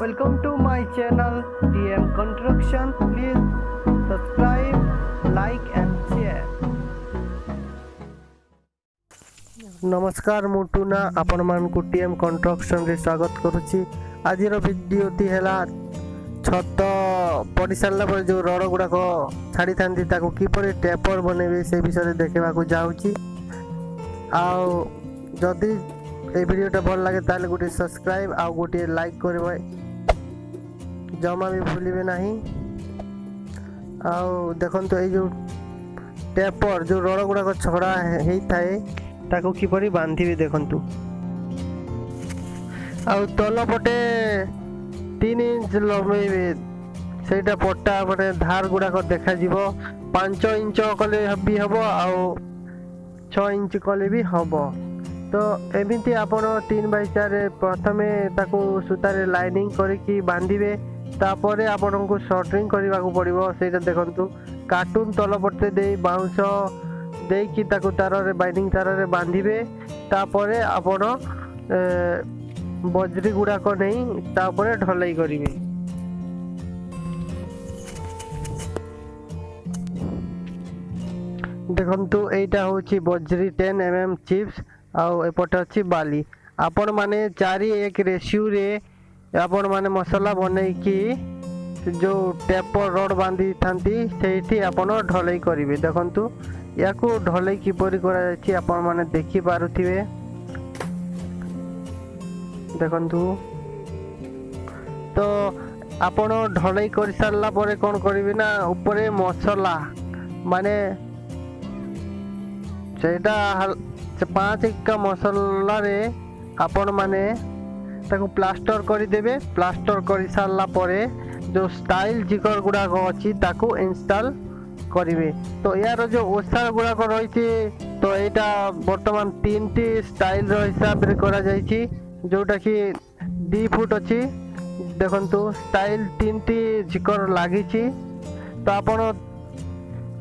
Welcome to my channel TM Construction. Please subscribe, like and share. नमस्कार मुटुना आपण मानकु TM construction रे स्वागत करूची। आज वीडियो टी हैला छत पड़ी सारा पर जो रड गुड़ाक छाड़ी था किपर टेपर बनइबे से विषय देखा जाऊँगी। आदि ये वीडियोटा भल लगे ताले गोटे सब्सक्राइब आ गोटे लाइक करबे जमा भी भूलिबे नहीं। देखो ये जो टेपर जो रड गुड़ाक छड़ा होता है ताको किपरि बांधिबे देखंतु। तल पटे 3 इंच लंबेबे सेटा पट्टा माने धार गुड़ाक देखा जीवो 5 इंच कले भी हबो आ 6 इंच कले भी हबो। तो एमिति आपण 3x4 प्रथमे ताको सूतारे लाइनिंग करके बांधिबे तापरे आपण को शॉर्टरिंग करबा को पड़िबो। सेटा देखंतु कार्टून तल पटे दे बाउंस देकी ताको तार रे बाइंडिंग तार रे बांधिबे तापरे आपण बजरी गुड़ा को नहीं तापरे ढलाई करिवे। देखंतु एटा होची बजरी 10 mm चिप्स आउ एपटे अछि बाली। आपण माने 4:1 रेशियो रे आपण माने मसाला बनै की जो टेपर रड बांधी थांती सेठी आपण ढलाई करिवे। देखंतु याकू ढलाई किपरि करा जायछि आपण माने देखि पारुथिबे। देखंतु तो आपण ढलाई कर सारला परे कोन करिवे ना ऊपरे मसाला माने सेटा 5 का मसाला रे आपण माने ताको प्लास्टर करि देबे। प्लास्टर करि सारला परे जो स्टाइल जिकर गुडा को अछि ताको इंस्टॉल करिवे। तो यार जो ओसार गुडा को रहिछि तो एटा वर्तमान 3टी स्टाइल रो हिसाब रे करा जायछि जोटा कि 2 फुट अछि। देखंतु स्टाइल 3टी जिकर लागिछि। तो आपण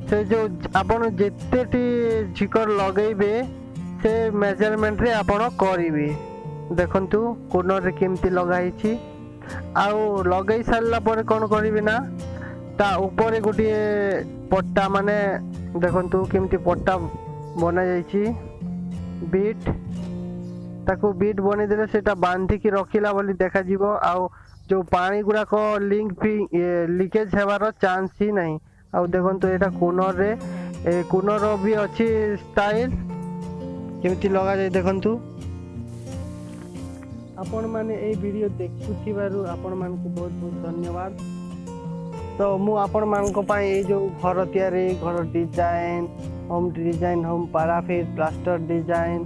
से जो आपण जेतेटी जिकर लगेबे से मेजरमेंट रे आपण करिवे। देखंतु कोनर रे केमती लगाइछि आउ लगै सारला पर कोन करिवे ना ता ऊपर गोटे पट्टा माने देखंतु केमती पट्टा बना जाइछि बीट ताको बीट बने देले सेटा बांधी की रखिला बोली देखा जीवो। आउ जो पानी गुडा को लिंक भी लीकेज हेबार चांस ही नहीं। आउ देखंतु एटा कोनर रे कोनर भी अछि स्टाइल केमती लगा जाय। देखंतु आपण माने ए वीडियो देखुथिबारु आपण मान को बहुत बहुत धन्यवाद। तो मु आपण मान को पाए ए जो घर तयारी घर design home parapet plaster design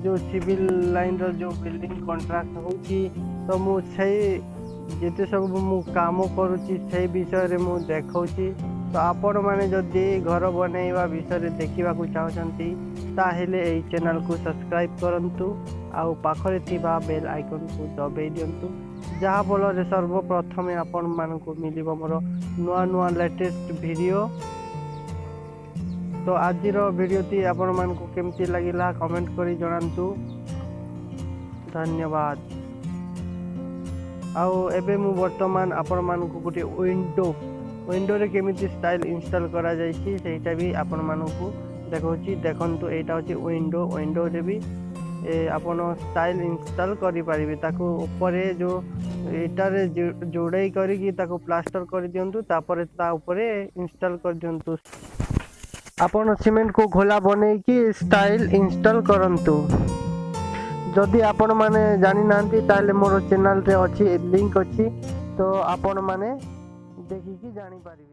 जो सिविल लाइन रो जो बिल्डिंग कॉन्ट्रैक्ट होची तो मु छै जेते सब मु काम करूची से विषय रे मु देखौची। तो आपण माने जदी घर बनैवा विषय रे देखिबा को चाहछंती ताहेले एई चैनल को सब्सक्राइब करंतु आउ पाखरे थिबा बेल आइकन को दबाई दियंतु जहा फल रे सर्वप्रथमे आपण मान को मिलिबो मोर नुआ नुआ लेटेस्ट वीडियो। तो आज वीडियो टी आपण मान को केमती लागिला कमेंट करी जणांतु। धन्यवाद। आउ एबे मु वर्तमान आपण मान को गोटे विंडो रे केमिति स्टाइल इंस्टॉल करा जायछि सेटा भी आपण मान को देखौछि। देखंतु एटा होछि विंडो रे भी आपण स्टाइल इंस्टॉल करि परिबे। ताको ऊपरे जो एटा रे जोड़ाई करी कि ताको प्लास्टर कर दियंतु तापरे ता ऊपरे इंस्टॉल कर दियंतु। आपण सीमेंट को घोला बनै कि स्टाइल इंस्टॉल करंतु। जदि आपण माने जानि नांती ताले मोर चैनल रे अछि लिंक अछि तो आपण माने देखि कि जानि पारिबे।